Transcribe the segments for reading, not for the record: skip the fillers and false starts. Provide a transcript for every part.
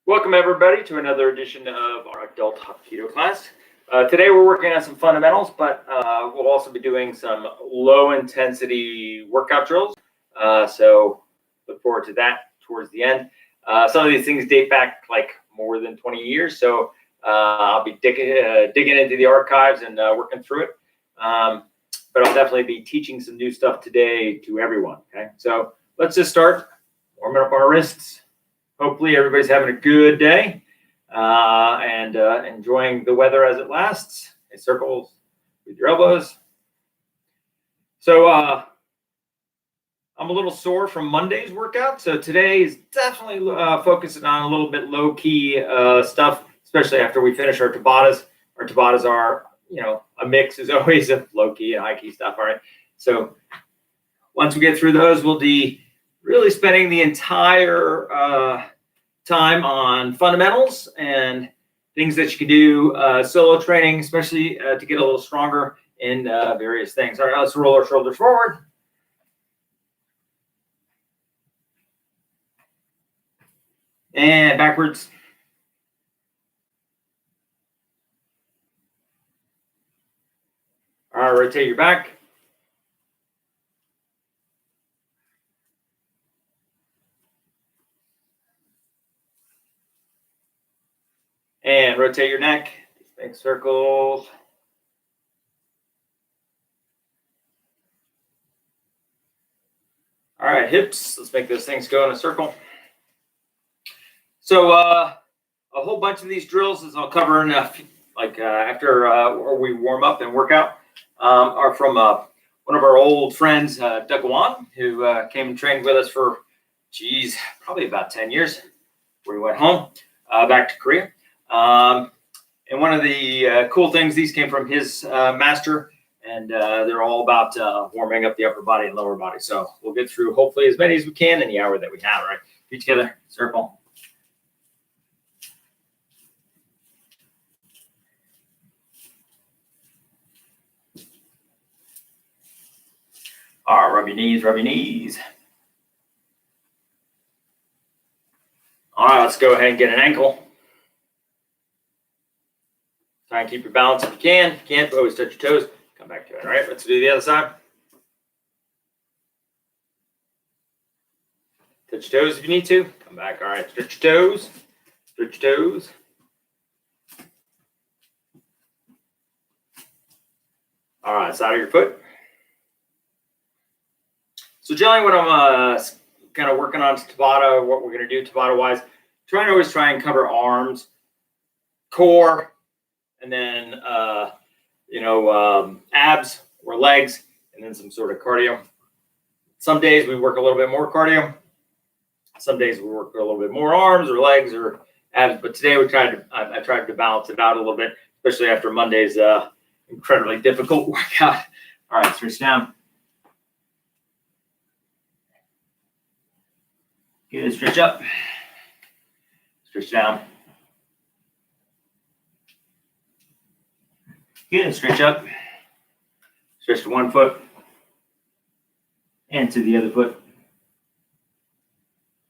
Welcome everybody to another edition of our adult Hapkido class. Today we're working on some fundamentals, but we'll also be doing some low intensity workout drills. So look forward to that towards the end. Some of these things date back like more than 20 years. So I'll be digging into the archives and working through it. But I'll definitely be teaching some new stuff today to everyone. Okay, so let's just start warming up our wrists. Hopefully everybody's having a good day and enjoying the weather as it lasts. In circles with your elbows. So I'm a little sore from Monday's workout. So today is definitely focusing on a little bit low-key stuff, especially after we finish our Tabatas. Our Tabatas are, a mix as always of low-key and high-key stuff. All right. So once we get through those, we'll be really spending the entire time on fundamentals and things that you can do solo training, especially to get a little stronger in various things. All right, let's roll our shoulders forward. And backwards. All right, rotate your back. And rotate your neck. Big circles. All right, hips. Let's make those things go in a circle. So a whole bunch of these drills, as I'll cover in after we warm up and work out, are from one of our old friends, Doug Wan, who came and trained with us for, probably about 10 years before he went home back to Korea. And one of the cool things, these came from his master, and they're all about warming up the upper body and lower body. So we'll get through hopefully as many as we can in the hour that we have. Right, feet together, circle. All right, rub your knees, rub your knees. All right, let's go ahead and get an ankle. Try and keep your balance if you can. If you can't, always touch your toes. Come back to it. All right, let's do the other side. Touch your toes if you need to. Come back. All right, stretch your toes. Stretch your toes. All right, side of your foot. So generally when I'm kind of working on Tabata, what we're going to do Tabata-wise, always try and cover arms, core, and then, abs or legs, and then some sort of cardio. Some days we work a little bit more cardio. Some days we work a little bit more arms or legs or abs. But today I tried to balance it out a little bit, especially after Monday's incredibly difficult workout. All right, stretch down. Good, stretch up. Stretch down. Good, stretch up. Stretch to one foot and to the other foot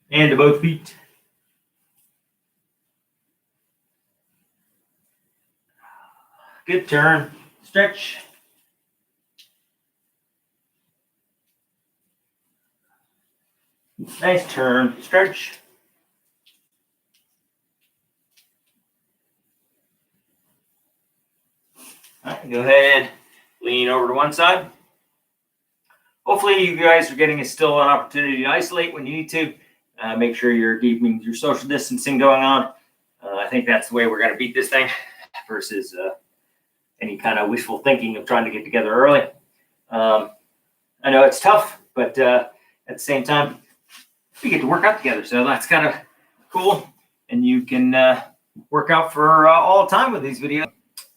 and to both feet. Good, turn, stretch. Nice turn, stretch. All right, go ahead, lean over to one side. Hopefully you guys are getting still an opportunity to isolate when you need to. Make sure you're keeping your social distancing going on. I think that's the way we're going to beat this thing versus any kind of wishful thinking of trying to get together early. I know it's tough, but at the same time, we get to work out together. So that's kind of cool. And you can work out for all the time with these videos.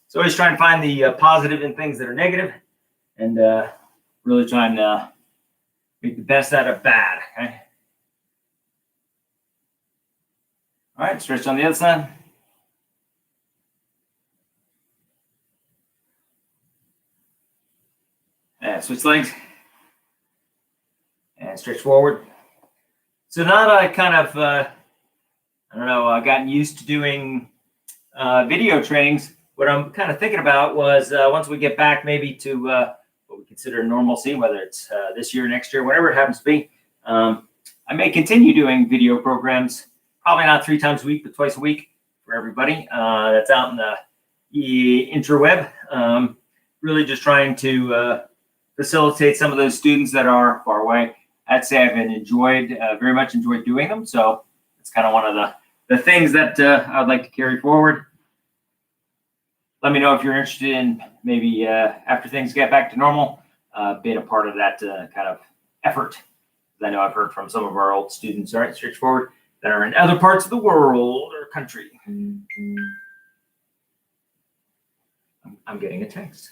So always try and find the positive in things that are negative and really try and make the best out of bad. Okay. All right, stretch on the other side. And switch legs. And stretch forward. So now that I kind of I don't know, gotten used to doing video trainings. What I'm kind of thinking about was once we get back maybe to what we consider normalcy, whether it's this year, next year, whatever it happens to be, I may continue doing video programs, probably not 3 times a week, but twice a week for everybody that's out in the interweb. Really just trying to facilitate some of those students that are far away. I'd say I've been very much enjoyed doing them. So it's kind of one of the things that I would like to carry forward. Let me know if you're interested in maybe after things get back to normal, being a part of that kind of effort. I know I've heard from some of our old students, all right, straightforward, that are in other parts of the world or country. I'm getting a text.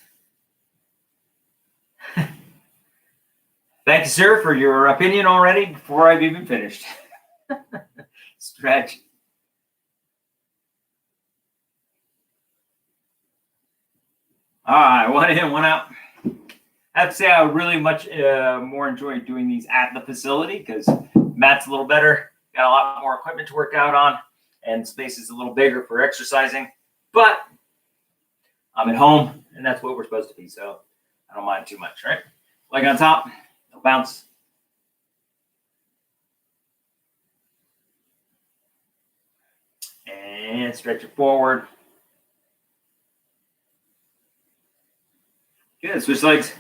Thank you, sir, for your opinion already before I've even finished. Stretch. All right, one in, one out. I have to say I really much more enjoy doing these at the facility because mat's a little better, got a lot more equipment to work out on, and space is a little bigger for exercising. But I'm at home, and that's what we're supposed to be, so I don't mind too much, right? Leg on top, no bounce. And stretch it forward. Good, switch legs.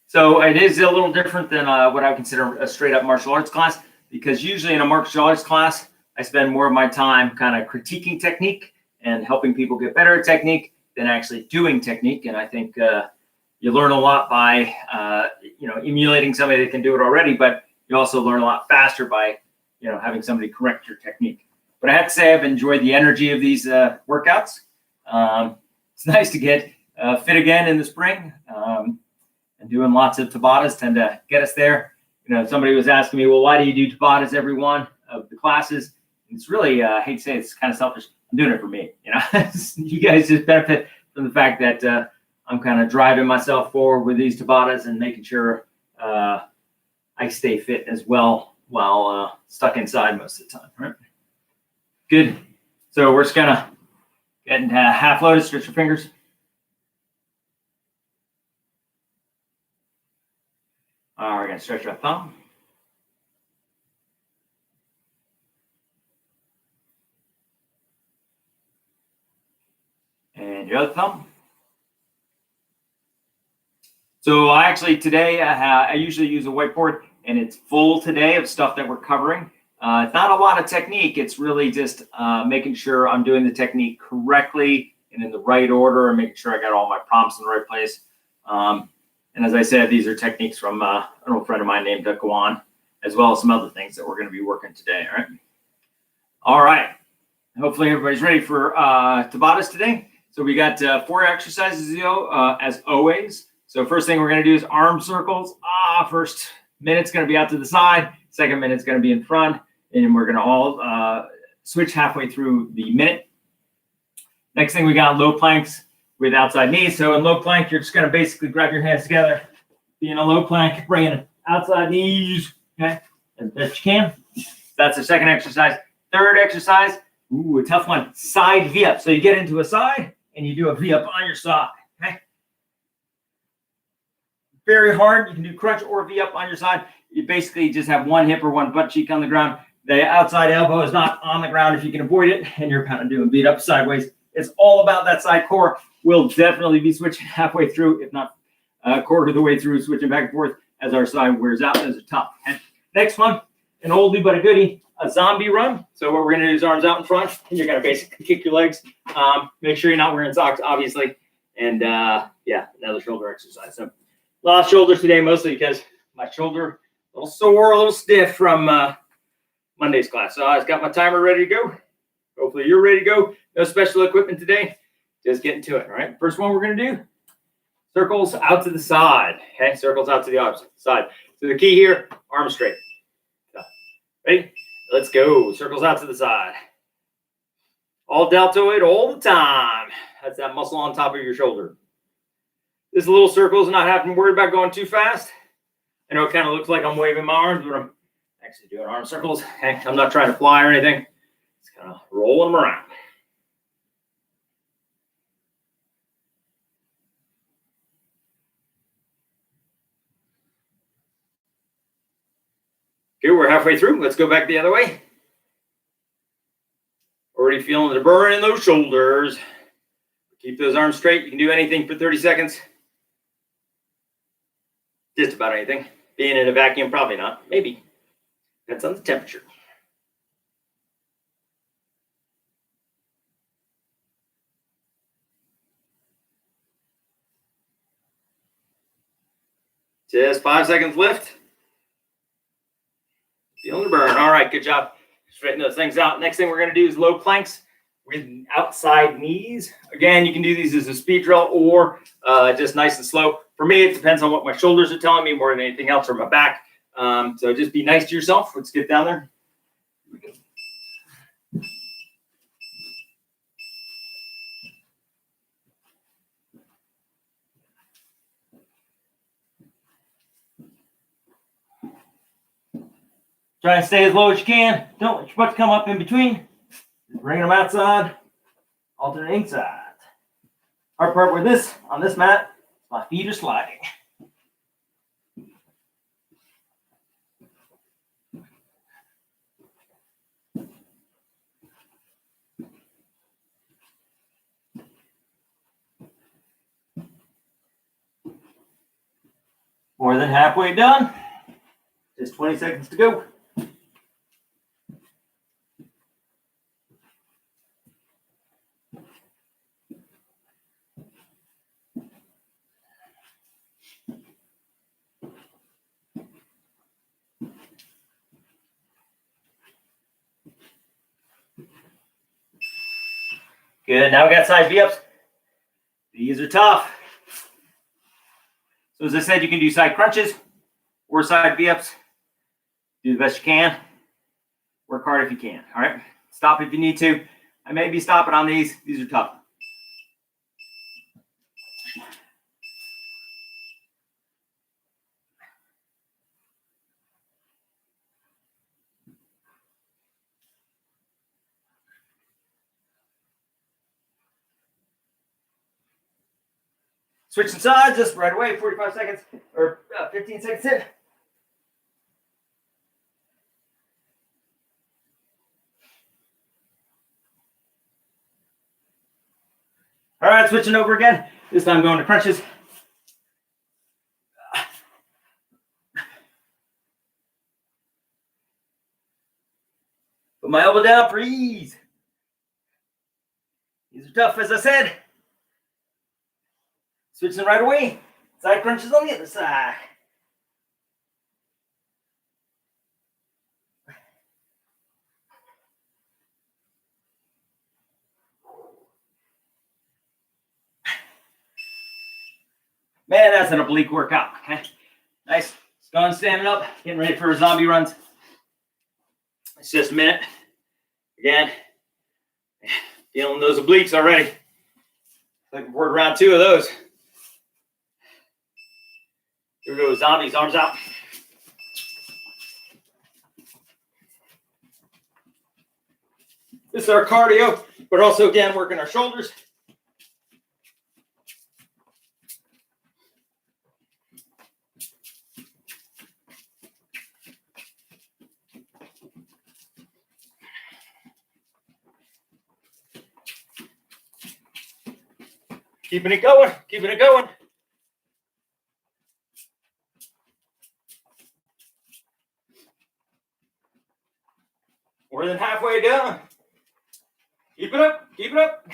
So it is a little different than what I consider a straight up martial arts class, because usually in a martial arts class, I spend more of my time kind of critiquing technique and helping people get better at technique than actually doing technique. And I think you learn a lot by, emulating somebody that can do it already, but you also learn a lot faster by, having somebody correct your technique. But I have to say I've enjoyed the energy of these workouts. It's nice to get fit again in the spring. And doing lots of Tabatas tend to get us there. Somebody was asking me, well, why do you do Tabatas every one of the classes? And it's really, I hate to say it's kind of selfish. I'm doing it for me. You guys just benefit from the fact that I'm kind of driving myself forward with these Tabatas and making sure I stay fit as well while stuck inside most of the time, right? Good. So we're just gonna get half loaded, stretch your fingers. We're going to stretch our thumb. And your other thumb. So today, I usually use a whiteboard, and it's full today of stuff that we're covering. It's not a lot of technique. It's really just making sure I'm doing the technique correctly and in the right order, and making sure I got all my prompts in the right place. And as I said, these are techniques from an old friend of mine named Kwan, as well as some other things that we're going to be working today. All right. All right. Hopefully everybody's ready for Tabatas today. So we got 4 exercises as always. So first thing we're going to do is arm circles. First minute's going to be out to the side. Second minute's going to be in front. And we're going to all switch halfway through the minute. Next thing we got low planks with outside knees. So in low plank, you're just going to basically grab your hands together, be in a low plank, bringing outside knees, okay, as best you can. That's the second exercise. Third exercise, a tough one, side V-up. So you get into a side, and you do a V-up on your side, okay? Very hard. You can do crunch or V-up on your side. You basically just have one hip or one butt cheek on the ground. The outside elbow is not on the ground if you can avoid it, and you're kind of doing beat up sideways. It's all about that side core. We'll definitely be switching halfway through, if not a quarter of the way through, switching back and forth as our side wears out. Those are tough. Okay? Next one, an oldie but a goodie, a zombie run. So what we're going to do is arms out in front, and you're going to basically kick your legs. Make sure you're not wearing socks, obviously. And another shoulder exercise. So a lot of shoulders today, mostly because my shoulder a little sore, a little stiff from Monday's class. So I've got my timer ready to go. Hopefully you're ready to go. No special equipment today. Just getting to it, all right? First one we're going to do, circles out to the side, okay? Circles out to the opposite side. So the key here, arms straight. So, ready? Let's go. Circles out to the side. All deltoid all the time. That's that muscle on top of your shoulder. This little circle is not having to worry about going too fast. I know it kind of looks like I'm waving my arms, but I'm actually doing arm circles. I'm not trying to fly or anything. Just kind of rolling them around. Okay, we're halfway through. Let's go back the other way. Already feeling the burn in those shoulders. Keep those arms straight. You can do anything for 30 seconds. Just about anything. Being in a vacuum, probably not. Maybe. Depends on the temperature. Just 5 seconds lift. Feeling the burn. All right, good job. Straighten those things out. Next thing we're going to do is low planks with outside knees. Again, you can do these as a speed drill or just nice and slow. For me, it depends on what my shoulders are telling me more than anything else, or my back. So just be nice to yourself. Let's get down there. Here we go. Try and stay as low as you can. Don't let your butt come up in between. Just bringing them outside, alternating sides. Hard part with this, on this mat, my feet are sliding. More than halfway done. Just 20 seconds to go. Good. Now we got side V-ups. These are tough. So as I said, you can do side crunches or side V-ups. Do the best you can. Work hard if you can. All right. Stop if you need to. I may be stopping on these. These are tough. Switching sides just right away, 45 seconds or 15 seconds in. All right, switching over again. This time going to crunches. Put my elbow down for ease. These are tough, as I said. Switching right away. Side crunches on the other side. Man, that's an oblique workout. Okay. Nice. Going standing up, getting ready for zombie runs. It's just a minute. Again, feeling those obliques already. Looking forward to round 2 of those. Here we go, zombies, arms out. This is our cardio, but also, again, working our shoulders. Keeping it going, keeping it going. More than halfway done. Keep it up, keep it up.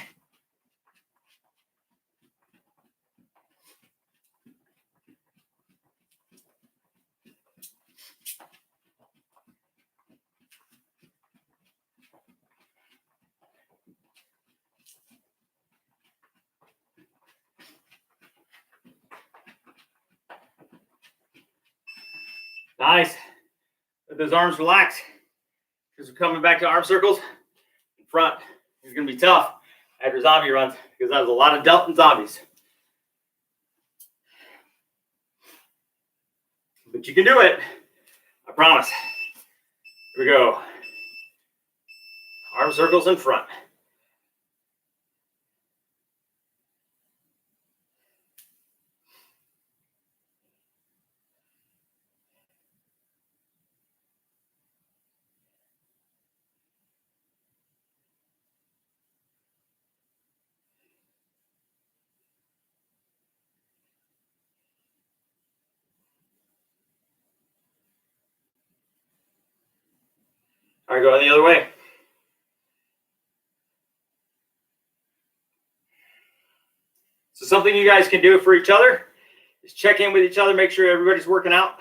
Nice. Let those arms relax. Because we're coming back to arm circles in front. It's going to be tough after zombie runs because that was a lot of dump and zombies. but you can do it. I promise. Here we go. Arm circles in front. All right, go the other way. So something you guys can do for each other is check in with each other, make sure everybody's working out.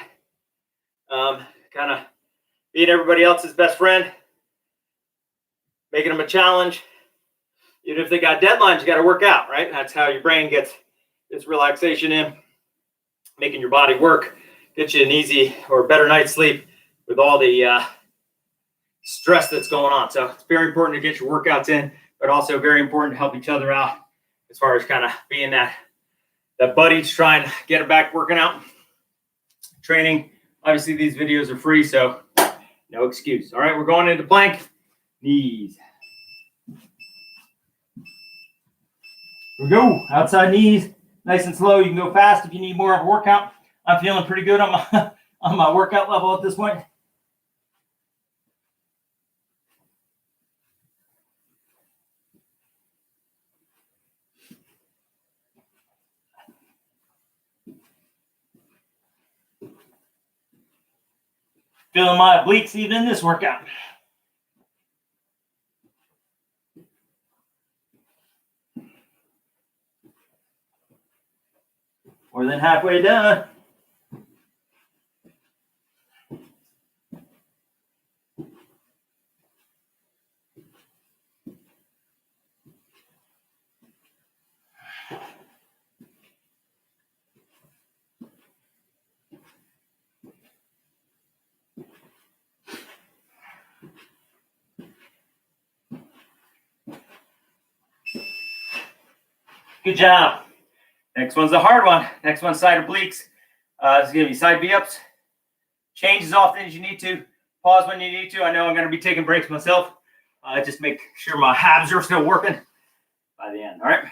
Kind of being everybody else's best friend, making them a challenge. Even if they got deadlines, you got to work out, right? That's how your brain gets its relaxation in, making your body work, get you an easy or better night's sleep with all the stress that's going on. So it's very important to get your workouts in, but also very important to help each other out as far as kind of being that buddy to try and get it back working out. Training, obviously these videos are free, so no excuse. All right, we're going into plank. Knees. Here we go. Outside knees, nice and slow. You can go fast if you need more of a workout. I'm feeling pretty good on my on my workout level at this point. Feeling my obliques even in this workout. More than halfway done. Good job. Next one's a hard one. Next one's side obliques. This is going to be side V-ups. Change as often as you need to. Pause when you need to. I know I'm going to be taking breaks myself. Just make sure my abs are still working by the end. All right.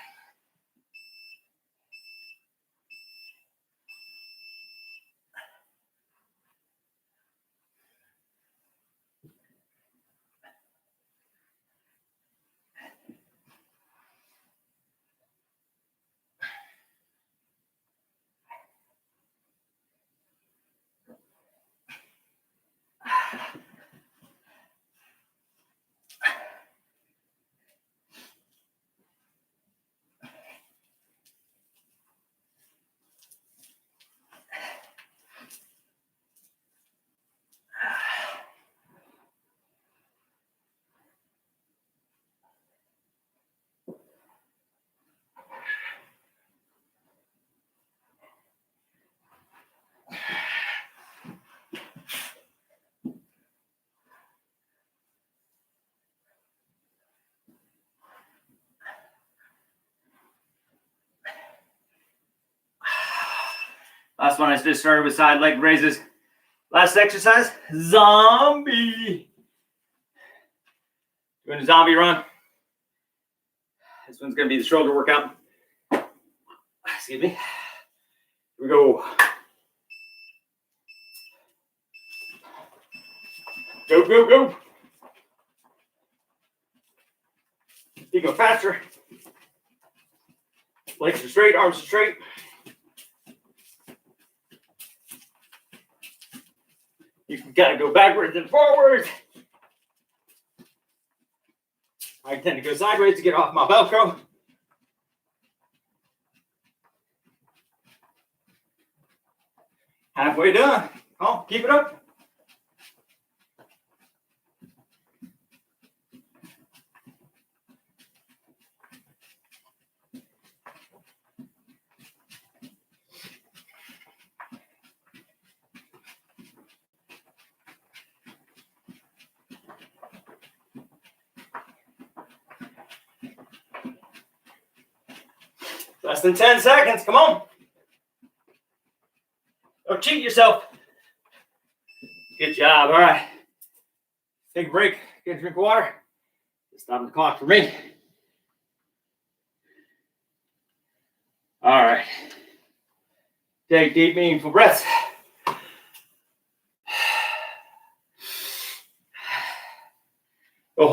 Last one I just started with side leg raises. Last exercise, zombie. Doing a zombie run. This one's going to be the shoulder workout. Excuse me. Here we go. Go, go, go. You go faster. Legs are straight, arms are straight. You can kind of go backwards and forwards. I tend to go sideways to get off my Velcro. Halfway done. Come on, keep it up. Less than 10 seconds. Come on. Don't cheat yourself. Good job. All right. Take a break. Get a drink of water. Stop the clock for me. All right. Take deep, meaningful breaths. Old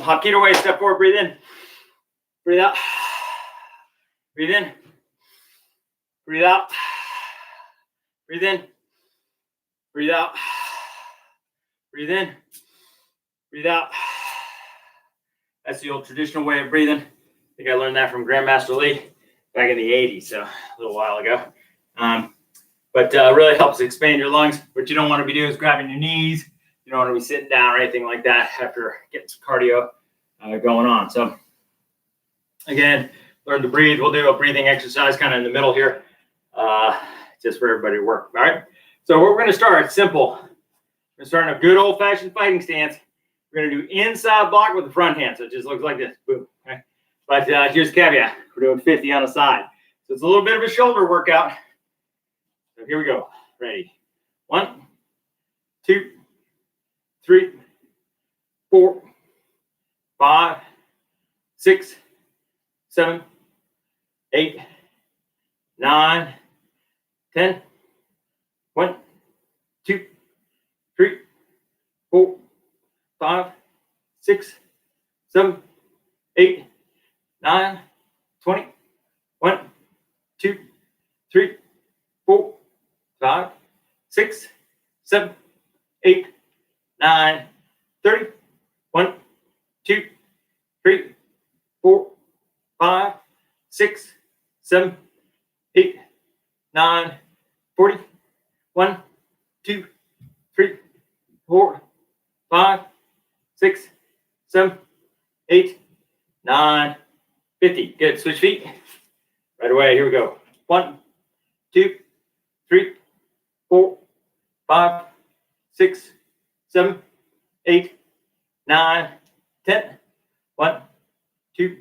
Hapkido way. Step forward. Breathe in. Breathe out. Breathe in. Breathe out. Breathe in. Breathe out. Breathe in. Breathe out. That's the old traditional way of breathing. I think I learned that from Grandmaster Lee back in the 80s, so a little while ago. But really helps expand your lungs. What you don't want to be doing is grabbing your knees. You don't want to be sitting down or anything like that after getting some cardio going on. So again, learn to breathe. We'll do a breathing exercise kind of in the middle here, just for everybody to work. All right. So we're going to start simple. We're going to start in a good old-fashioned fighting stance. We're going to do inside block with the front hand. So it just looks like this. Boom. Okay. But here's the caveat. We're doing 50 on the side. So it's a little bit of a shoulder workout. So here we go. Ready. 1, 2, 3, 4, 5, 6, 7, 8, 9, 10. 1, 2, 3, 4, 5, 6, 7, 8, 9, 20. 1, 2, 3, 4, 5, 6, 7, 8, 9, 30. 1, 2, 3, 4, 5, 6, 7, 8, 9, 40. 1, 2, 3, 4, 5, 6, 7, 8, 9, 50. Good. Switch feet. Right away. Here we go. 1, 2, 3, 4, 5, 6, 7, 8, 9, 10. 1, 2,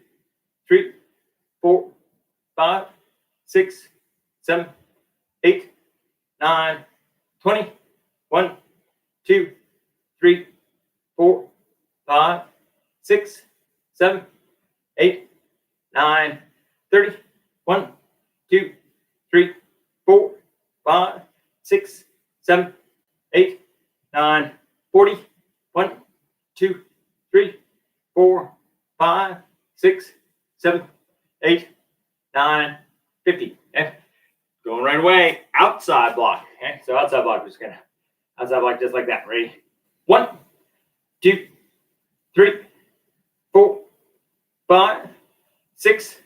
3, 4, 5, 6, 7, 8, 9, 20. 1, 2, 3, 4, 5, 6, 7, 8, 9, 30. 1, 2, 3, 4, 5, 6, 7, 8, 9, 40. 1, 2, 3, 4, 5, 6, 7, 8, 9, 50. Okay. Going right away. Outside block. Okay. So outside block, just gonna outside block just like that. Ready? 1, 2, 3, 4, 5, 6,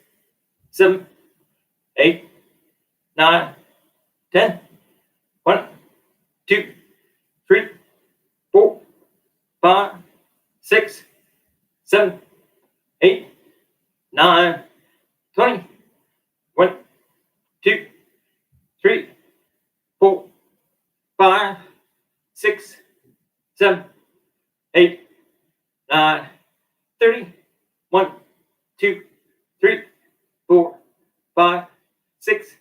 7, 8, 9, 10. 1, 2, 3, 4, 5, 6, 7, 8, 9, 20. 1, 2, 3, 4, 5, 6, 7, 8, 9, 30. 1, 2, 3, 4, 5, 6,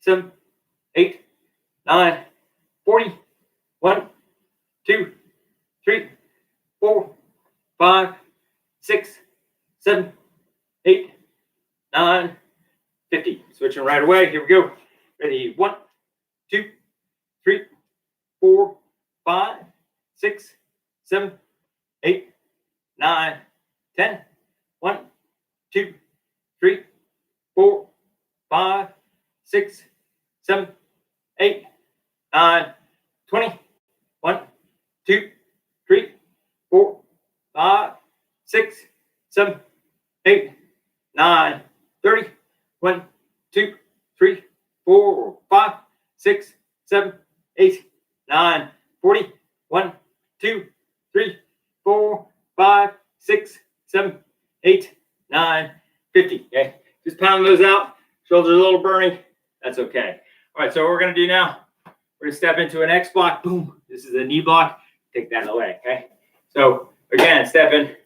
7, 8, 9, 40. 1, 2, 3, 4, 5, 6, 7, 8, 9, 50. Switching right away. Here we go. Ready? 1, 2, 3, 4, 5, 6, 7, 8, 9, 10. 1, 2, 3, 4, 5, 6, 7, 8, 9, 20. 1, 2, 3, 4, 5, 6, 7, 8, 9, 30. 1, 2, 3, 4, 5, 6, 7, 8, 9, 40. 1, 2, 3, 4, 5, 6, 7, 8, 9, 50. Okay. Just pound those out. Shoulders a little burning. That's okay. All right. So what we're going to do now, we're going to step into an X block. Boom. This is a knee block. Take that away. Okay. So again, step in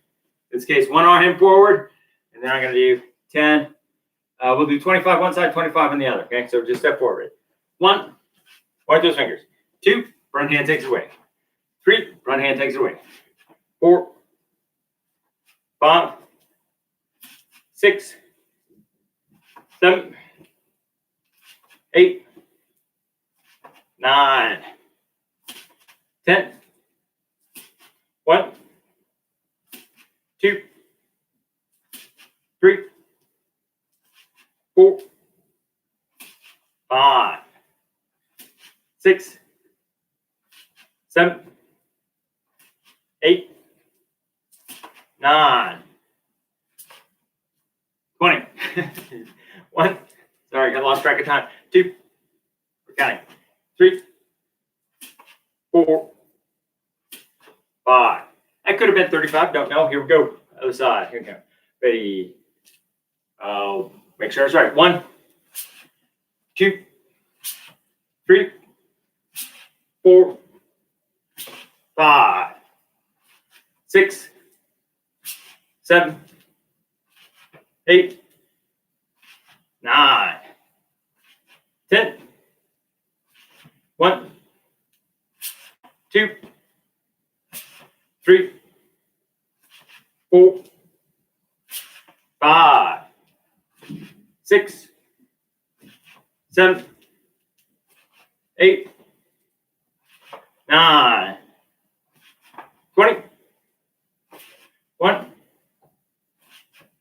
this case, one arm forward, and then I'm going to do 10. We'll do 25 one side, 25 on the other. Okay. So just step forward. 1, point those fingers. 2, front hand takes away. 3, front hand takes it away. 4, 5, 6, 7, 8, 9, 10, 1, 2, 3, 4, 5, 6, 7, 8, 9, 20. 1, sorry, I lost track of time. 2, we're counting. 3, 4, 5. That could have been 35. Don't know. Here we go. Other side. Here we go. Ready. Make sure it's right. 1, 2, 3, 4, 5, 6, 7, 8, 9, 10. 1, 2, 3, 4, 5, 6, 7, 8, 9, 20. 1,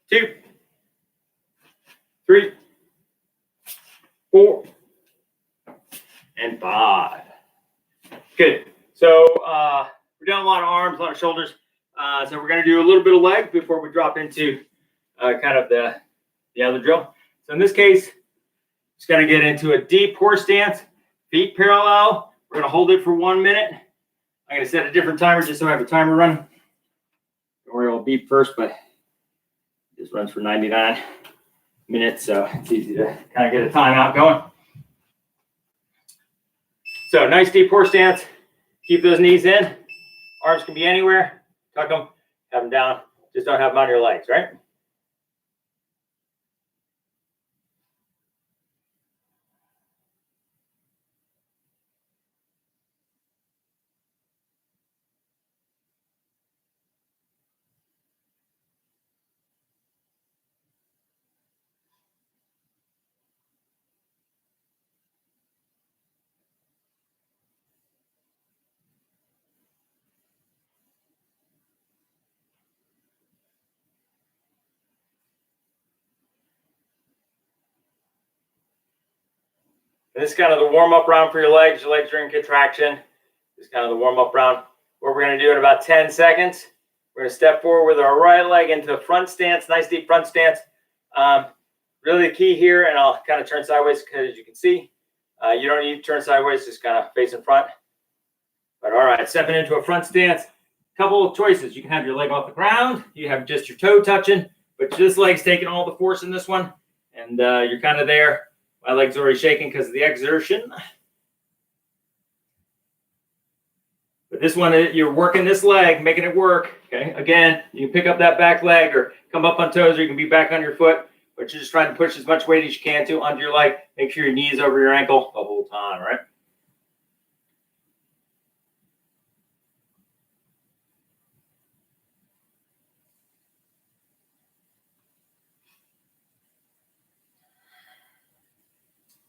2, 3, 4, and 5. Good. So we're doing a lot of arms, a lot of shoulders. So we're going to do a little bit of leg before we drop into kind of the other drill. So in this case, just going to get into a deep horse stance, feet parallel. We're going to hold it for 1 minute. I'm going to set a different timer just so I have a timer running. Don't worry, it'll beep first, but this runs for 99 minutes, so it's easy to kind of get a timeout going. So nice deep horse stance. Keep those knees in. Arms can be anywhere. Tuck them, have them down. Just don't have them on your legs, right? And this is kind of the warm-up round for your legs. Your legs are in contraction. This is kind of the warm-up round. What we're going to do in about 10 seconds, we're going to step forward with our right leg into a front stance, nice deep front stance. Really the key here, and I'll kind of turn sideways because you can see, you don't need to turn sideways, just kind of face in front. But all right, stepping into a front stance, couple of choices. You can have your leg off the ground. You have just your toe touching, but this leg's taking all the force in this one, and you're kind of there. My leg's already shaking because of the exertion. But this one, you're working this leg, making it work. Okay, again, you can pick up that back leg or come up on toes, or you can be back on your foot, but you're just trying to push as much weight as you can to onto your leg. Make sure your knee is over your ankle the whole time, right?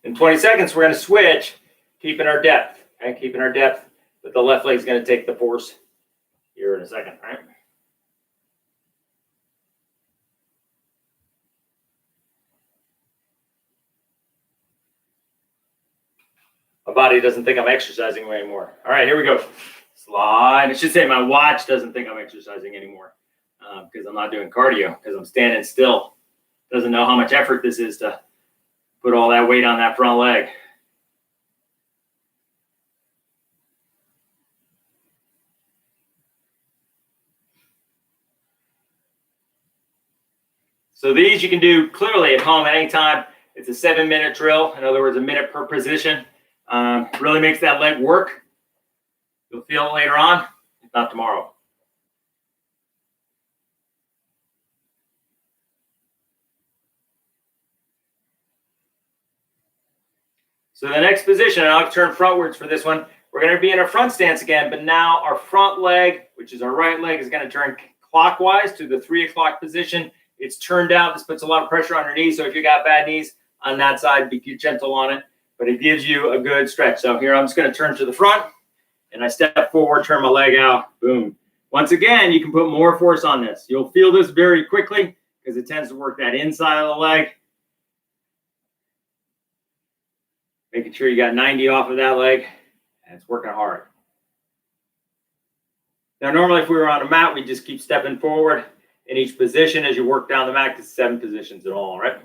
In 20 seconds, we're going to switch, keeping our depth. Okay, keeping our depth, but the left leg is going to take the force here in a second, right? My body doesn't think I'm exercising anymore. All right, here we go. Slide. I should say my watch doesn't think I'm exercising anymore because I'm not doing cardio, because I'm standing still. Doesn't know how much effort this is to put all that weight on that front leg. So these you can do clearly at home at any time. It's a 7-minute drill. In other words, a minute per position. Really makes that leg work. You'll feel it later on, if not tomorrow. So the next position, and I'll turn frontwards for this one. we're going to be in our front stance again, but now our front leg, which is our right leg, is going to turn clockwise to the 3 o'clock position. It's turned out. This puts a lot of pressure on your knees. So if you got bad knees on that side, be gentle on it, but it gives you a good stretch. So here I'm just going to turn to the front and I step forward, turn my leg out. Boom. Once again, you can put more force on this. You'll feel this very quickly because it tends to work that inside of the leg. Making sure you got 90 off of that leg, and it's working hard. Now, normally if we were on a mat, we just keep stepping forward in each position as you work down the mat to 7 positions in all, right?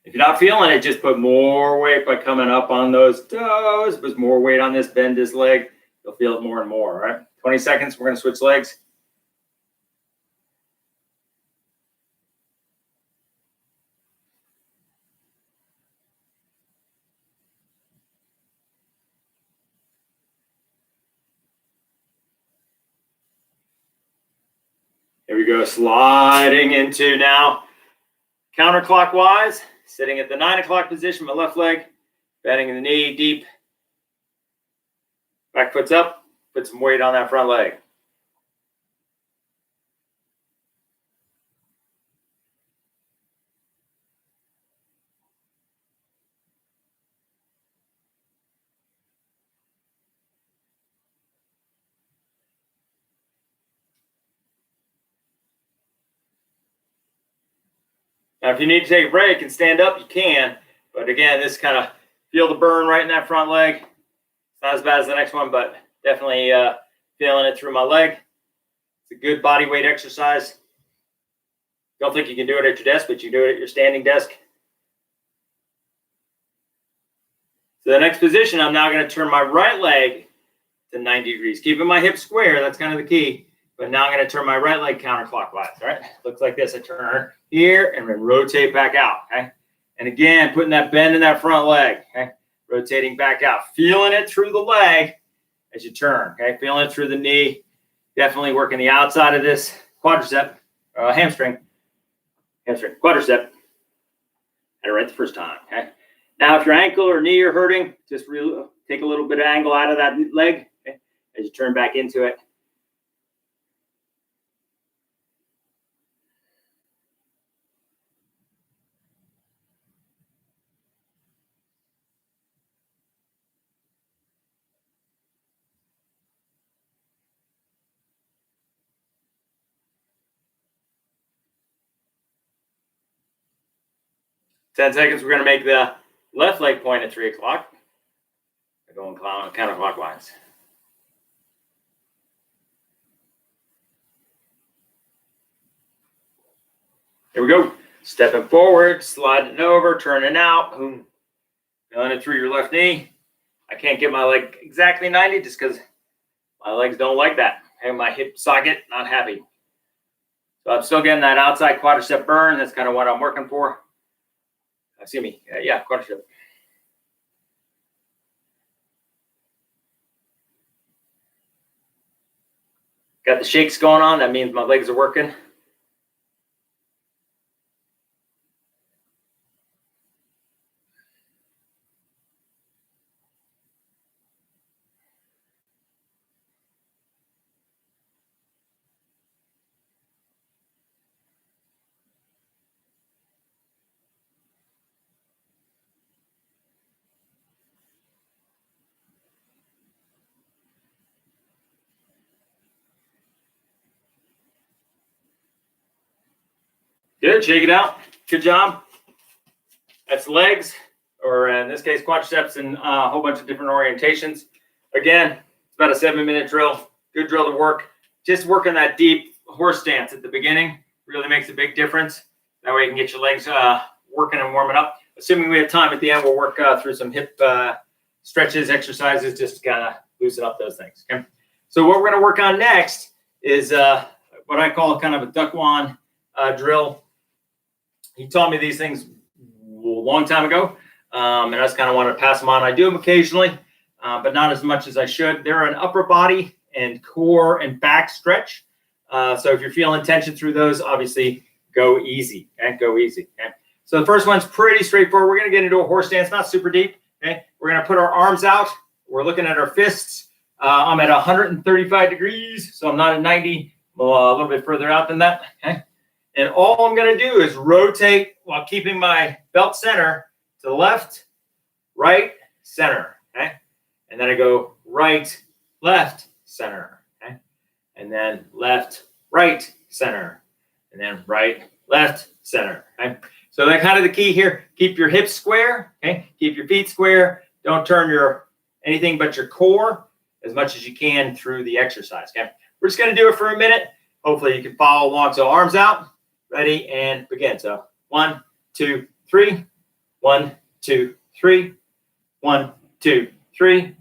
If you're not feeling it, just put more weight by coming up on those toes. Put more weight on this, bend this leg. You'll feel it more and more, all right? 20 seconds, we're going to switch legs. Here we go, sliding into now counterclockwise, sitting at the 9 o'clock position, my left leg, bending the knee deep. Back foot's up, put some weight on that front leg. Now, if you need to take a break and stand up, you can. But again, this kind of feel the burn right in that front leg. It's not as bad as the next one, but definitely feeling it through my leg. It's a good body weight exercise. Don't think you can do it at your desk, but you do it at your standing desk. So the next position, I'm now going to turn my right leg to 90 degrees. Keeping my hips square, that's kind of the key. But now I'm going to turn my right leg counterclockwise, all right? Looks like this. I turn here and then rotate back out, okay? And again, putting that bend in that front leg, okay? Rotating back out. Feeling it through the leg as you turn, okay? Feeling it through the knee. Definitely working the outside of this quadricep, hamstring, quadricep. Had it right the first time, okay? Now, if your ankle or knee are hurting, just take a little bit of angle out of that leg, okay? As you turn back into it. 10 seconds, we're going to make the left leg point at 3 o'clock. Going counterclockwise. Here we go. Stepping forward, sliding over, turning out. Boom. Feeling it through your left knee. I can't get my leg exactly 90 just because my legs don't like that. And my hip socket, not happy. So I'm still getting that outside quadricep burn. That's kind of what I'm working for. Excuse me. Yeah, quadricep. Got the shakes going on. That means my legs are working. Good, shake it out. Good job. That's legs, or in this case, quadriceps, and a whole bunch of different orientations. Again, it's about a 7-minute drill. Good drill to work. Just working that deep horse stance at the beginning really makes a big difference. That way you can get your legs working and warming up. Assuming we have time at the end, we'll work through some hip stretches, exercises, just to kind of loosen up those things. Okay. So what we're going to work on next is what I call kind of a duckwan drill. He taught me these things a long time ago, and I just kind of want to pass them on. I do them occasionally, but not as much as I should. They're an upper body and core and back stretch. So if you're feeling tension through those, obviously go easy. Okay, go easy. Okay. So the first one's pretty straightforward. We're going to get into a horse stance, not super deep. Okay, we're going to put our arms out. We're looking at our fists. I'm at 135 degrees, so I'm not at 90. I'm a little bit further out than that. Okay, and all I'm going to do is rotate while keeping my belt center to the left, right, center. Okay, and then I go right, left, center. Okay, and then left, right, center, and then right, left, center. Okay. So that's kind of the key here. Keep your hips square. Okay. Keep your feet square. Don't turn your anything but your core as much as you can through the exercise. Okay. We're just going to do it for a minute. Hopefully you can follow along. So arms out, ready, and begin. So 1, 2, 3. 1, 2, 3. 1, 2, 3.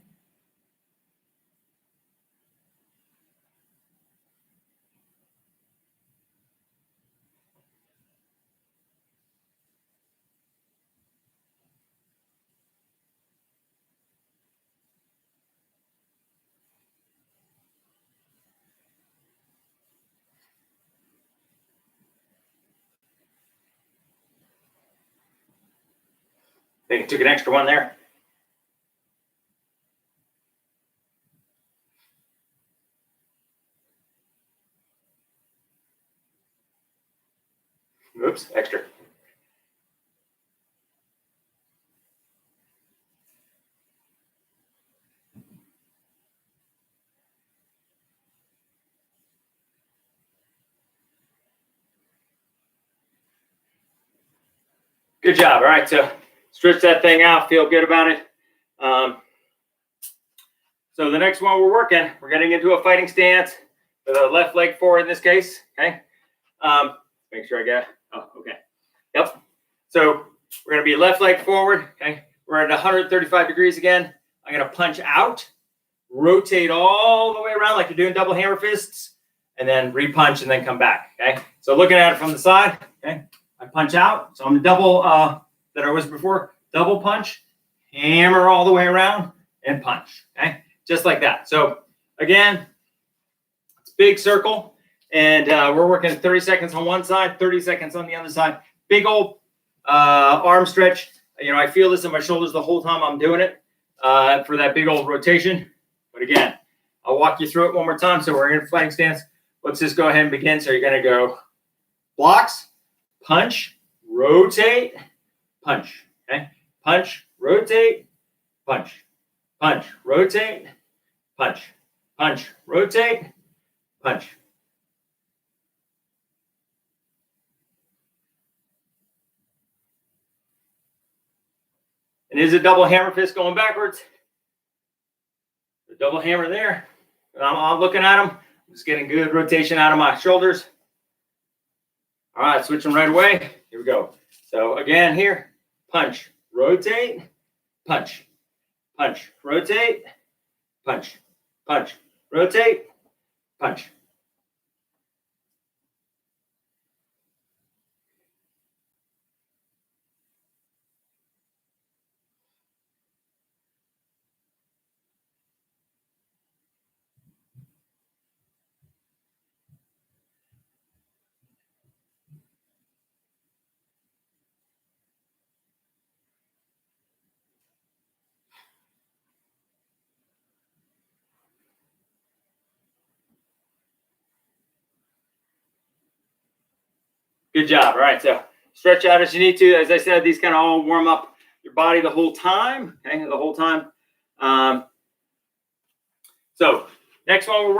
I think I took an extra one there. Oops, extra. Good job. All right, so stretch that thing out. Feel good about it. So the next one we're getting into a fighting stance with a left leg forward in this case. Okay. Make sure I get. Oh, okay. Yep. So we're going to be left leg forward. Okay. We're at 135 degrees again. I'm going to punch out, rotate all the way around like you're doing double hammer fists, and then re-punch and then come back. Okay. So looking at it from the side. Okay. I punch out. So I'm the double that I was before. Double punch, hammer all the way around, and punch. Okay. Just like that. So again, it's a big circle, and we're working 30 seconds on one side, 30 seconds on the other side. Big old arm stretch. You know, I feel this in my shoulders the whole time I'm doing it for that big old rotation. But again, I'll walk you through it one more time. So we're in a fighting stance. Let's just go ahead and begin. So you're going to go blocks, punch, rotate, punch. Okay, punch, rotate, punch. Punch, rotate, punch, punch, rotate, punch. And is a double hammer fist going backwards? The double hammer there. I'm looking at them. I'm just getting good rotation out of my shoulders. All right, switching right away. Here we go. So again here, punch, rotate, punch, punch, rotate, punch, punch, rotate, punch. Good job. All right, so stretch out as you need to. As I said, these kind of all warm up your body the whole time. Okay, the whole time. So next one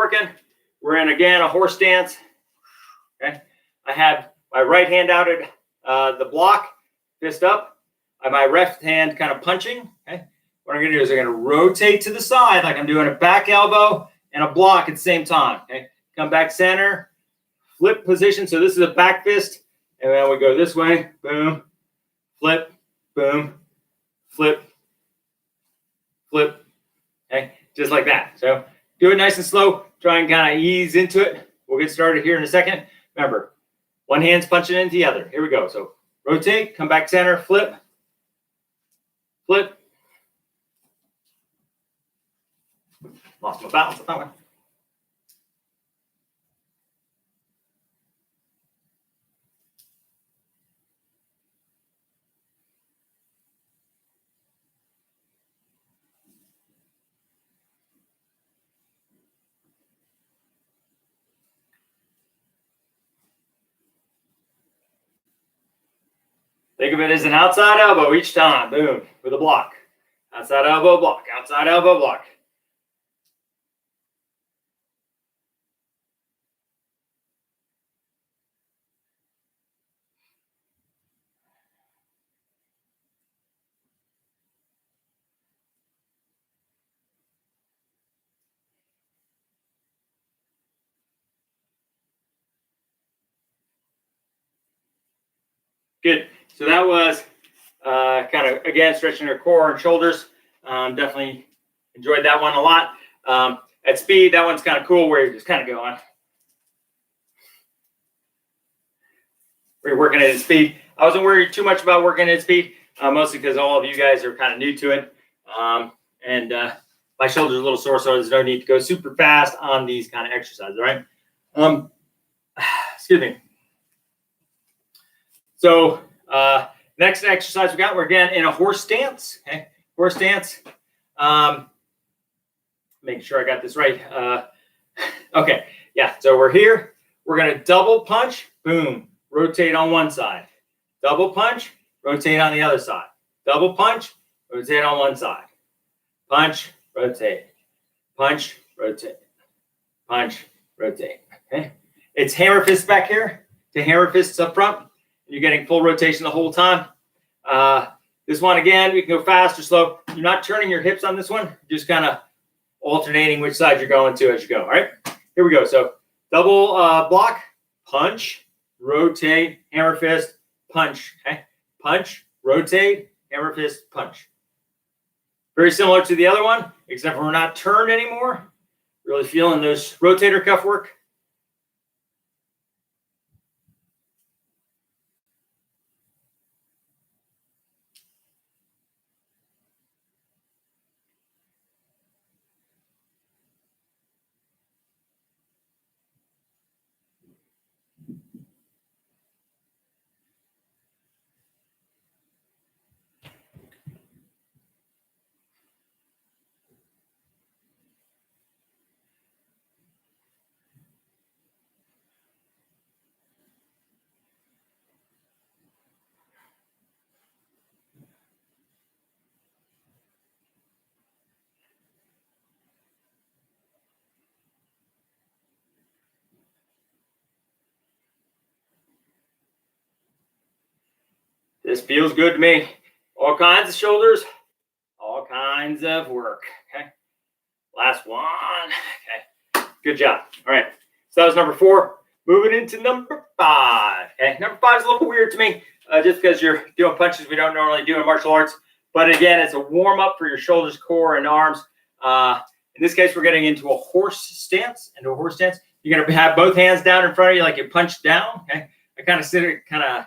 we're in again a horse stance. Okay, I have my right hand out at the block, fist up. I have my left hand kind of punching. Okay, what I'm going to do is I'm going to rotate to the side like I'm doing a back elbow and a block at the same time. Okay, come back center, flip position. So this is a back fist. And then we go this way, boom, flip, boom, flip, flip, okay, just like that. So do it nice and slow. Try and kind of ease into it. We'll get started here in a second. Remember, one hand's punching into the other. Here we go. So rotate, come back center, flip, flip. Lost my balance on that one. Think of it as an outside elbow each time. Boom, with a block. Outside elbow block, outside elbow block. Good. So that was kind of, again, stretching your core and shoulders. Definitely enjoyed that one a lot. At speed, that one's kind of cool where you're just kind of going. Where you're working at speed. I wasn't worried too much about working at speed, mostly because all of you guys are kind of new to it. And my shoulders are a little sore, so there's no need to go super fast on these kind of exercises, right? Excuse me. So next exercise we're again in a horse stance. Okay, horse stance. Make sure I got this right. Okay, yeah. So we're here. We're gonna double punch. Boom. Rotate on one side. Double punch. Rotate on the other side. Double punch. Rotate on one side. Punch. Rotate. Punch. Rotate. Punch. Rotate. Okay. It's hammer fists back here to hammer fists up front. You're getting full rotation the whole time. This one, again, we can go fast or slow. You're not turning your hips on this one. You're just kind of alternating which side you're going to as you go. All right, here we go. So double block, punch, rotate, hammer fist, punch. Okay, punch, rotate, hammer fist, punch. Very similar to the other one, except for we're not turned anymore. Really feeling those rotator cuff work. This feels good to me. All kinds of shoulders, all kinds of work. Okay. Last one. Okay. Good job. All right. So that was number 4. Moving into number 5. Okay. Number 5 is a little weird to me, just because you're doing punches we don't normally do in martial arts. But again, it's a warm up for your shoulders, core, and arms. In this case, we're getting into a horse stance. You're going to have both hands down in front of you like you punch down. Okay. I kind of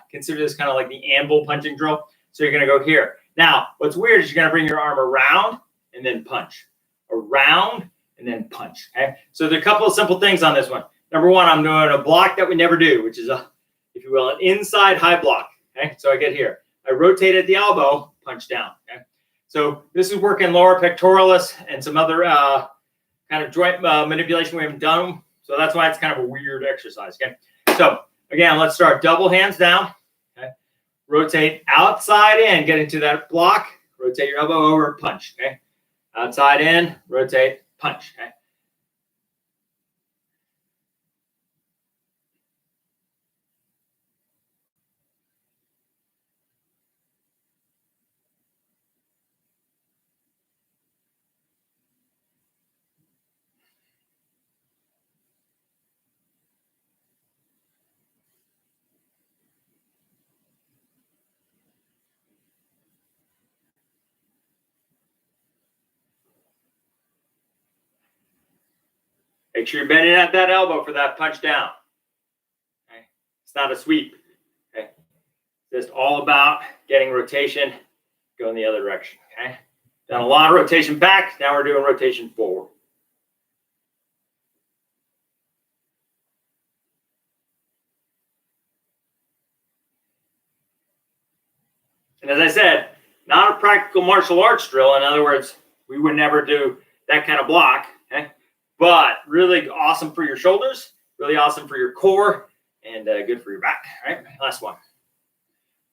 consider this kind of like the anvil punching drill. So you're going to go here. Now, what's weird is you're going to bring your arm around and then punch. Around and then punch. Okay. So there are a couple of simple things on this one. Number 1, I'm doing a block that we never do, which is a, if you will, an inside high block. Okay. So I get here. I rotate at the elbow, punch down. Okay. So this is working lower pectoralis and some other kind of joint manipulation we haven't done. So that's why it's kind of a weird exercise. Okay. So again, let's start double hands down. Okay. Rotate outside in, get into that block. Rotate your elbow over, punch. Okay. Outside in, rotate, punch. Okay. Make sure you're bending at that elbow for that punch down. Okay. It's not a sweep. Okay. Just all about getting rotation going the other direction. Okay. Done a lot of rotation back. Now we're doing rotation forward. And as I said, not a practical martial arts drill. In other words, we would never do that kind of block. Okay. But really awesome for your shoulders, really awesome for your core, and good for your back. All right, last one.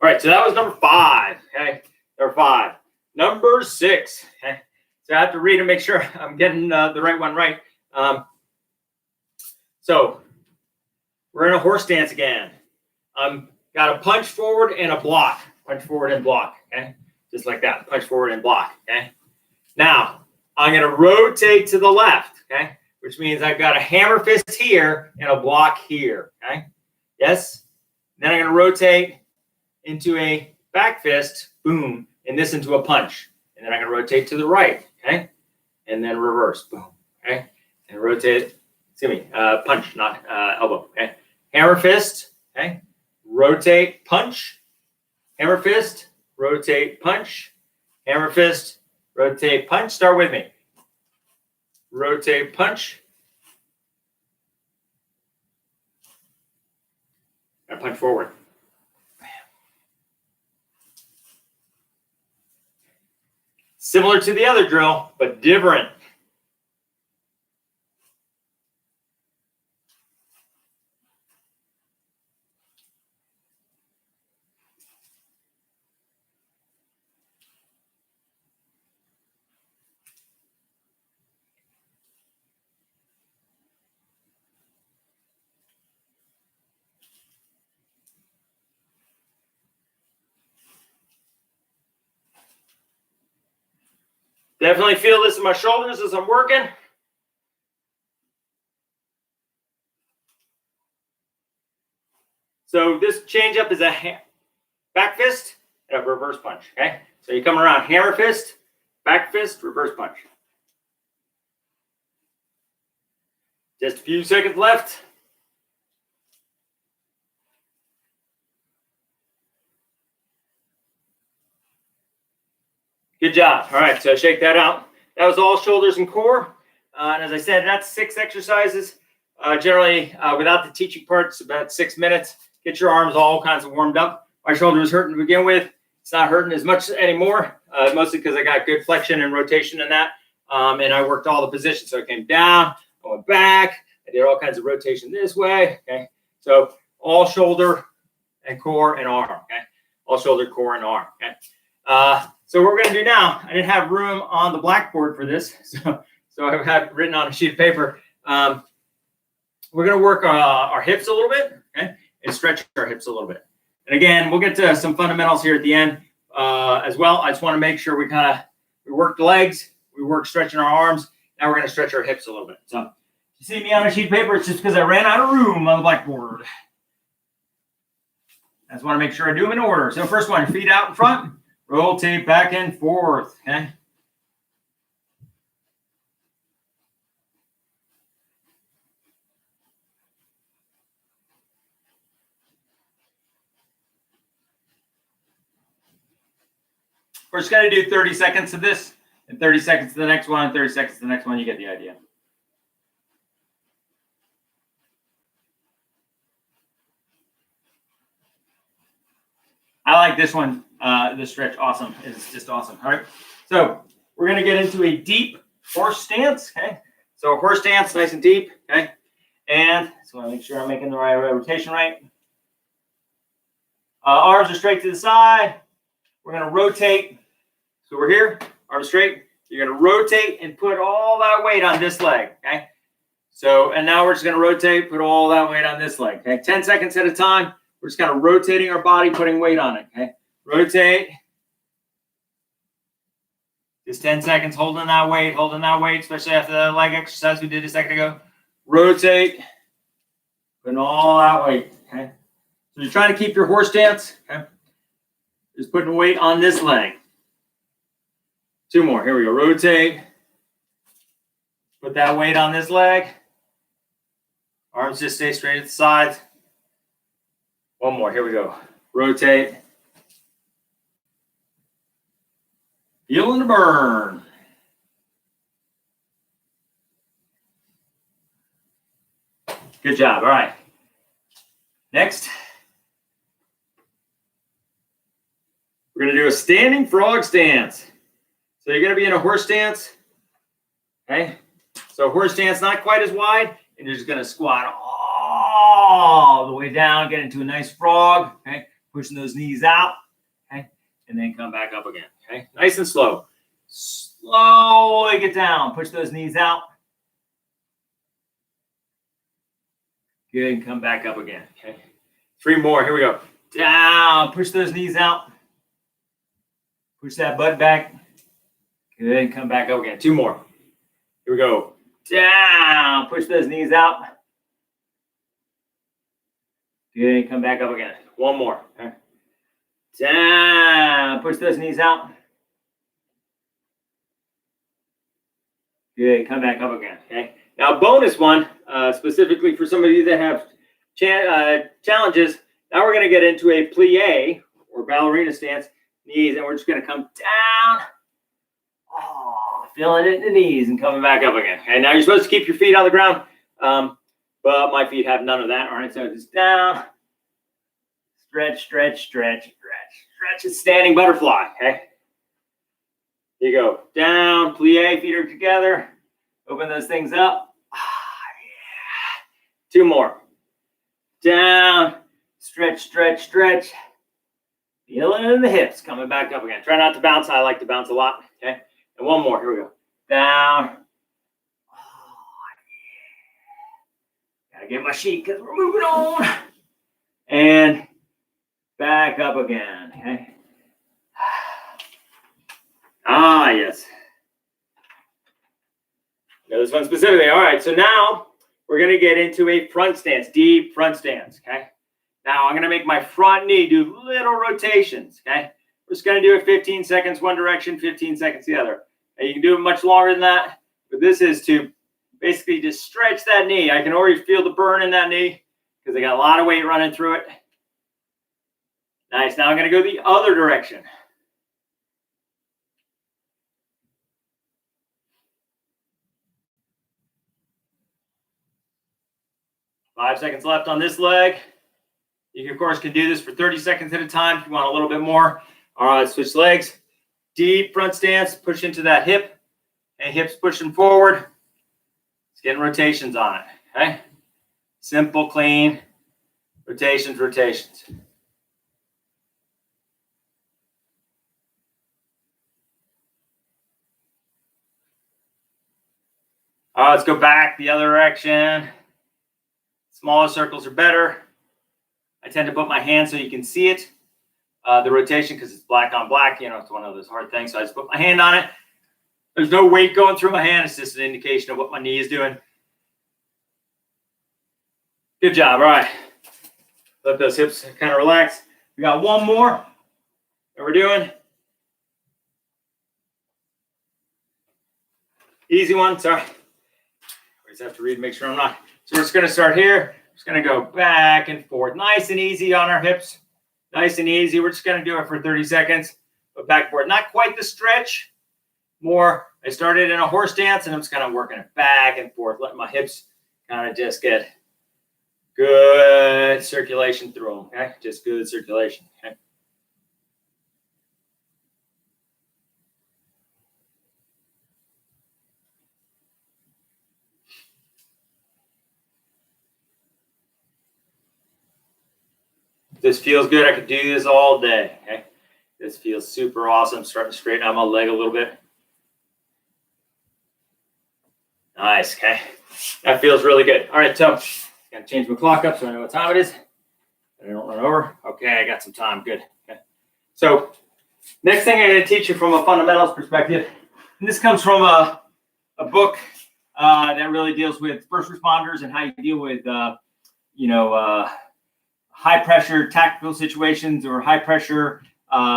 All right, so that was number 5. Okay, number 5. Number 6. Okay, so I have to read and make sure I'm getting the right one right. So we're in a horse stance again. Got a punch forward and a block. Punch forward and block. Okay, just like that. Punch forward and block. Okay. Now I'm going to rotate to the left. Okay, which means I've got a hammer fist here and a block here. Okay. Yes. Then I'm going to rotate into a back fist. Boom, and this into a punch. And then I'm going to rotate to the right. Okay, and then reverse. Boom. Okay, and rotate. Excuse me. Punch, not elbow. Okay. Hammer fist. Okay. Rotate, punch, hammer fist, rotate, punch, hammer fist, rotate, punch. Start with me. Rotate, punch. And punch forward. Similar to the other drill, but different. Definitely feel this in my shoulders as I'm working. So this change up is a back fist and a reverse punch. Okay, so you come around hammer fist, back fist, reverse punch. Just a few seconds left. Good job. All right, so shake that out. That was all shoulders and core. And as I said, that's 6 exercises. Generally, without the teaching part, it's about 6 minutes. Get your arms all kinds of warmed up. My shoulder was hurting to begin with. It's not hurting as much anymore, mostly because I got good flexion and rotation in that. And I worked all the positions. So I came down, I went back. I did all kinds of rotation this way. Okay, so all shoulder and core and arm. Okay, all shoulder, core, and arm. Okay. So what we're going to do now, I didn't have room on the blackboard for this, so I have written on a sheet of paper. We're going to work our hips a little bit, okay, and stretch our hips a little bit. And again, we'll get to some fundamentals here at the end as well. I just want to make sure we work the legs, we work stretching our arms. Now we're going to stretch our hips a little bit. So if you see me on a sheet of paper, it's just because I ran out of room on the blackboard. I just want to make sure I do them in order. So first one, feet out in front. Rotate back and forth, okay? We're just going to do 30 seconds of this, and 30 seconds to the next one, and 30 seconds to the next one. You get the idea. I like this one, this stretch. Awesome. It's just awesome. All right. So we're going to get into a deep horse stance. Okay. So horse stance, nice and deep. Okay. And so I want to make sure I'm making the right rotation right. Arms are straight to the side. We're going to rotate. So we're here, arms straight. You're going to rotate and put all that weight on this leg. Okay. So, and now we're just going to rotate, put all that weight on this leg. Okay. 10 seconds at a time. We're just kind of rotating our body, putting weight on it. Okay. Rotate. Just 10 seconds holding that weight, especially after the leg exercise we did a second ago. Rotate. Putting all that weight. Okay. So you're trying to keep your horse stance. Okay. Just putting weight on this leg. 2 more. Here we go. Rotate. Put that weight on this leg. Arms just stay straight at the sides. 1 more. Here we go. Rotate. Feeling the burn. Good job. All right. Next, we're going to do a standing frog stance. So you're going to be in a horse stance. Okay. So horse stance not quite as wide, and you're just going to squat all the way down, get into a nice frog. Okay. pushing those knees out, okay? And then come back up again, okay? Nice and slow. Slowly get down, push those knees out. Good, and come back up again, okay? 3 more, here we go. Down, push those knees out. Push that butt back. Good, and come back up again. 2 more. Here we go. Down, push those knees out. Good, come back up again. 1 more. Okay. Down, push those knees out. Good, come back up again. Okay. Now, bonus one, specifically for some of you that have challenges. Now we're going to get into a plie or ballerina stance, knees, and we're just going to come down. Oh, feeling it in the knees and coming back up again. Okay, now you're supposed to keep your feet on the ground, but my feet have none of that. All right, so just down, stretch, stretch, stretch, stretch, stretch. It's standing butterfly. Okay, here you go. Down, plie, feet are together. Open those things up. Yeah. 2 more. Down, stretch, stretch, stretch. Feeling it in the hips, coming back up again. Try not to bounce. I like to bounce a lot. Okay, and 1 more. Here we go. Down. Oh, yeah. Gotta get my sheet because we're moving on. And back up again. Okay. Ah, yes. Now this one specifically. All right, so now we're going to get into a front stance, deep front stance, okay? Now I'm going to make my front knee do little rotations, okay? We're just going to do it 15 seconds one direction, 15 seconds the other. Now you can do it much longer than that, but this is to basically just stretch that knee. I can already feel the burn in that knee because I got a lot of weight running through it. Nice. Now I'm going to go the other direction. Five seconds left on this leg. You, of course, can do this for 30 seconds at a time if you want a little bit more. All right, switch legs. Deep front stance, push into that hip, and hips pushing forward. It's getting rotations on it, okay? Simple, clean, rotations, rotations. All right, let's go back the other direction. Smaller circles are better. I tend to put my hand so you can see it. The rotation, because it's black on black, you know, it's one of those hard things. So I just put my hand on it. There's no weight going through my hand. It's just an indication of what my knee is doing. Good job. All right. Let those hips kind of relax. We got 1 more that we're doing. Easy one. Sorry. I just have to read, make sure I'm not. So we're just going to start here. Just going to go back and forth. Nice and easy on our hips. Nice and easy. We're just going to do it for 30 seconds. But back and forth. Not quite the stretch. More, I started in a horse dance, and I'm just kind of working it back and forth, letting my hips kind of just get good circulation through them. Okay? Just good circulation. Okay? This feels good. I could do this all day. Okay? This feels super awesome. Starting to straighten out my leg a little bit. Nice. Okay. That feels really good. All right, so gotta change my clock up so I know what time it is. I don't run over. Okay, I got some time. Good. Okay. So next thing I'm going to teach you from a fundamentals perspective, and this comes from a book that really deals with first responders and how you deal with high pressure tactical situations or high pressure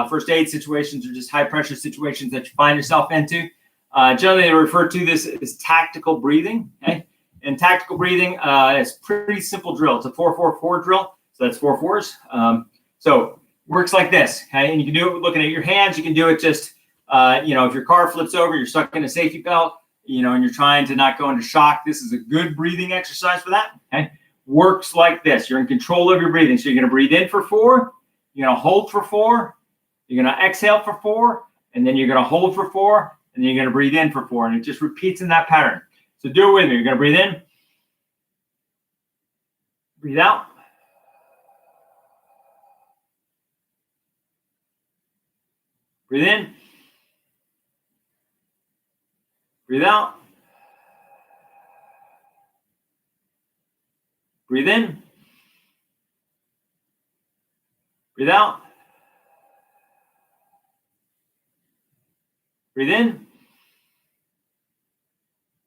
first aid situations or just high pressure situations that you find yourself into. Generally, they refer to this as tactical breathing. Okay? And tactical breathing is a pretty simple drill. It's a 4-4-4 drill. So that's 4 fours. So works like this. Okay? And you can do it looking at your hands. You can do it just, if your car flips over, you're stuck in a safety belt, and you're trying to not go into shock. This is a good breathing exercise for that. Okay? Works like this. You're in control of your breathing. So you're going to breathe in for 4. You're going to hold for 4. You're going to exhale for 4. And then you're going to hold for 4. And then you're going to breathe in for 4. And it just repeats in that pattern. So do it with me. You're going to breathe in. Breathe out. Breathe in. Breathe out. Breathe in. Breathe out. Breathe in.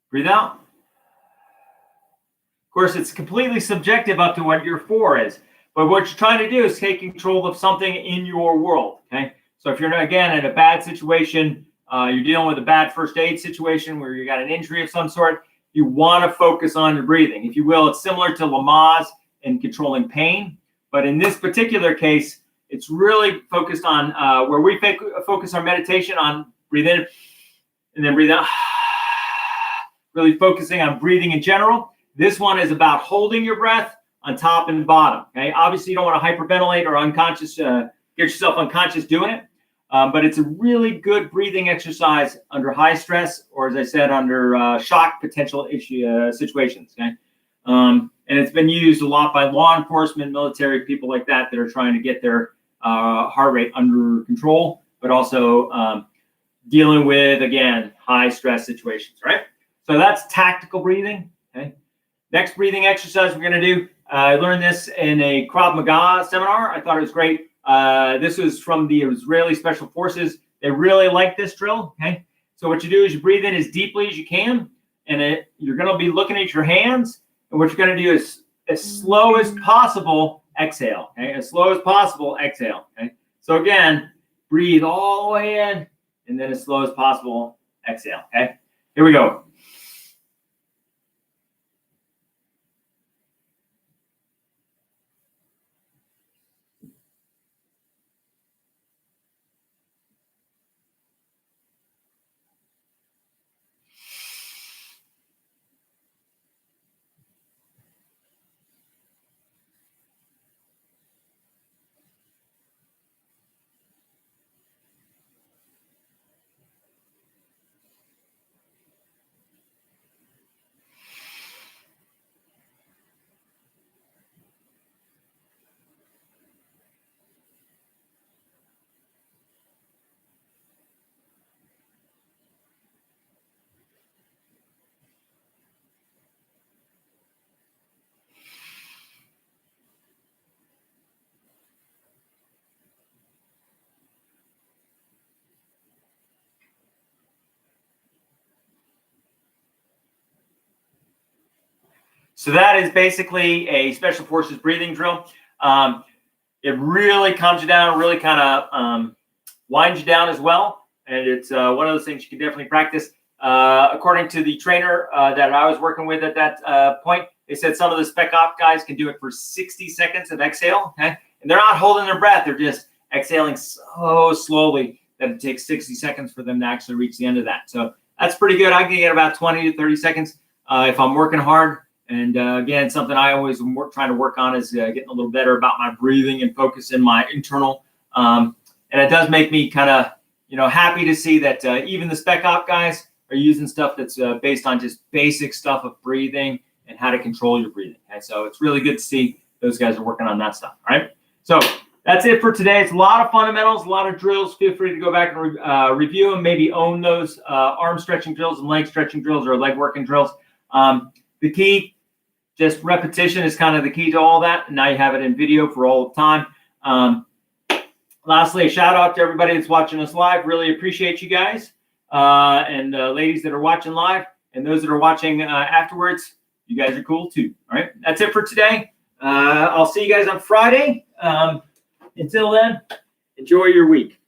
Breathe out. Of course, it's completely subjective up to what your 4 is. But what you're trying to do is take control of something in your world. Okay. So if you're, again, in a bad situation, you're dealing with a bad first aid situation where you got an injury of some sort, you want to focus on your breathing. If you will, it's similar to Lamaze in controlling pain. But in this particular case, it's really focused on where we focus our meditation on breathe in and then breathe out. Really focusing on breathing in general. This one is about holding your breath on top and bottom. Okay, obviously you don't want to hyperventilate or unconscious, get yourself unconscious doing it. But it's a really good breathing exercise under high stress, or as I said, under shock potential situations. Okay, and it's been used a lot by law enforcement, military, people like that are trying to get their heart rate under control, but also dealing with, again, high stress situations. Right. So that's tactical breathing. Okay. Next breathing exercise we're going to do. I learned this in a Krav Maga seminar. I thought it was great. This was from the Israeli Special Forces. They really like this drill. Okay. So what you do is you breathe in as deeply as you can, and you're going to be looking at your hands. And what you're going to do is as slow as possible, exhale. Okay. As slow as possible, exhale. Okay. So again, breathe all the way in, and then as slow as possible, exhale. Okay. Here we go. So that is basically a Special Forces breathing drill. It really calms you down, really kind of winds you down as well. And it's one of those things you can definitely practice. According to the trainer that I was working with at that point, they said some of the Spec Op guys can do it for 60 seconds of exhale. Okay? And they're not holding their breath. They're just exhaling so slowly that it takes 60 seconds for them to actually reach the end of that. So that's pretty good. I can get about 20 to 30 seconds if I'm working hard. And again, something I always am trying to work on is getting a little better about my breathing and focus in my internal. And it does make me kind of, happy to see that even the Spec Op guys are using stuff that's based on just basic stuff of breathing and how to control your breathing. Okay? So it's really good to see those guys are working on that stuff. All right. So that's it for today. It's a lot of fundamentals, a lot of drills. Feel free to go back and review them, maybe own those arm stretching drills and leg stretching drills or leg working drills. The key, just repetition is kind of the key to all that. And now you have it in video for all the time. Lastly, a shout out to everybody that's watching us live. Really appreciate you guys. And ladies that are watching live and those that are watching afterwards, you guys are cool too. All right. That's it for today. I'll see you guys on Friday. Until then, enjoy your week.